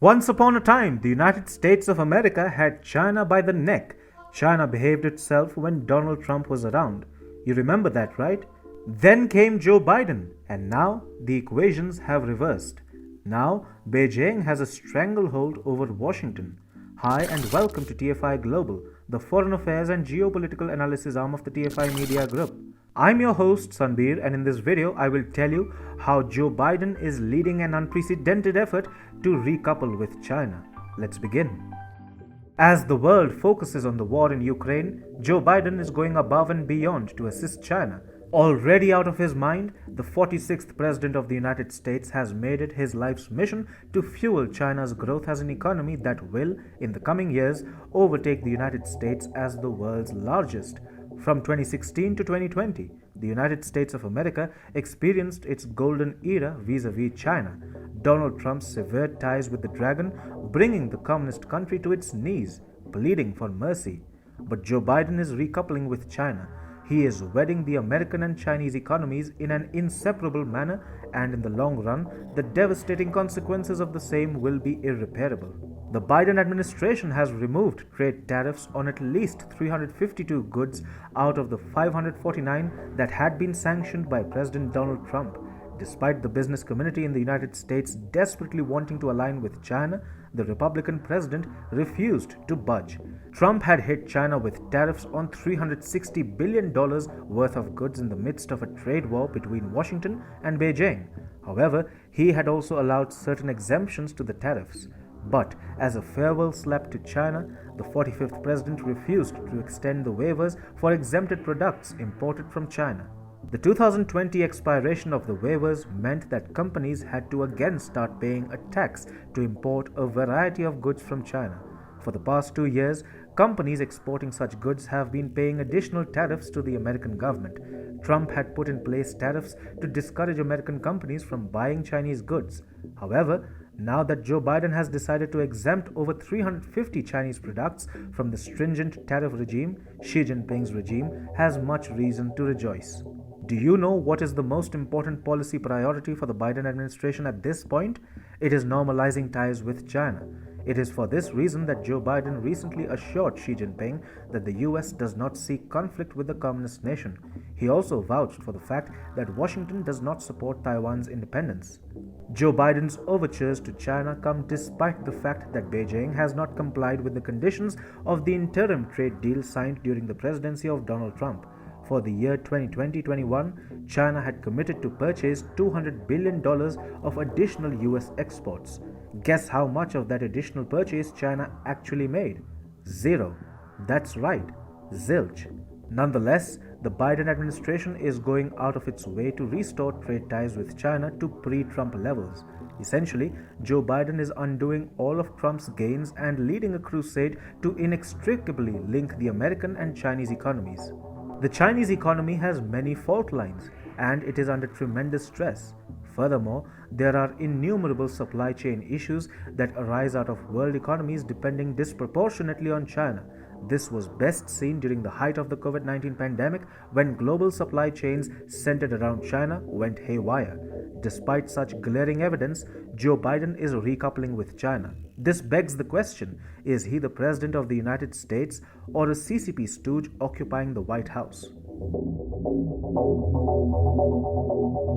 Once upon a time, the United States of America had China by the neck. China behaved itself when Donald Trump was around. You remember that, right? Then came Joe Biden, and now the equations have reversed. Now, Beijing has a stranglehold over Washington. Hi, and welcome to TFI Global, the foreign affairs and geopolitical analysis arm of the TFI Media Group. I'm your host Sanbir, and in this video I will tell you how Joe Biden is leading an unprecedented effort to recouple with China. Let's begin. As the world focuses on the war in Ukraine, Joe Biden is going above and beyond to assist China. Already out of his mind, the 46th President of the United States has made it his life's mission to fuel China's growth as an economy that will, in the coming years, overtake the United States as the world's largest. From 2016 to 2020, the United States of America experienced its golden era vis-a-vis China. Donald Trump severed ties with the dragon, bringing the communist country to its knees, pleading for mercy. But Joe Biden is recoupling with China. He is wedding the American and Chinese economies in an inseparable manner, and in the long run, the devastating consequences of the same will be irreparable. The Biden administration has removed trade tariffs on at least 352 goods out of the 549 that had been sanctioned by President Donald Trump. Despite the business community in the United States desperately wanting to align with China, the Republican president refused to budge. Trump had hit China with tariffs on $360 billion worth of goods in the midst of a trade war between Washington and Beijing. However, he had also allowed certain exemptions to the tariffs. But as a farewell slap to China, the 45th president refused to extend the waivers for exempted products imported from China. The 2020 expiration of the waivers meant that companies had to again start paying a tax to import a variety of goods from China. For the past 2 years, companies exporting such goods have been paying additional tariffs to the American government. Trump had put in place tariffs to discourage American companies from buying Chinese goods. However, now that Joe Biden has decided to exempt over 350 Chinese products from the stringent tariff regime, Xi Jinping's regime has much reason to rejoice. Do you know what is the most important policy priority for the Biden administration at this point? It is normalizing ties with China. It is for this reason that Joe Biden recently assured Xi Jinping that the US does not seek conflict with the communist nation. He also vouched for the fact that Washington does not support Taiwan's independence. Joe Biden's overtures to China come despite the fact that Beijing has not complied with the conditions of the interim trade deal signed during the presidency of Donald Trump. For the year 2020-21, China had committed to purchase $200 billion of additional US exports. Guess how much of that additional purchase China actually made? Zero. That's right, zilch. Nonetheless, the Biden administration is going out of its way to restore trade ties with China to pre-Trump levels. Essentially, Joe Biden is undoing all of Trump's gains and leading a crusade to inextricably link the American and Chinese economies. The Chinese economy has many fault lines, and it is under tremendous stress. Furthermore, there are innumerable supply chain issues that arise out of world economies depending disproportionately on China. This was best seen during the height of the COVID-19 pandemic when global supply chains centered around China went haywire. Despite such glaring evidence, Joe Biden is recoupling with China. This begs the question, is he the President of the United States or a CCP stooge occupying the White House?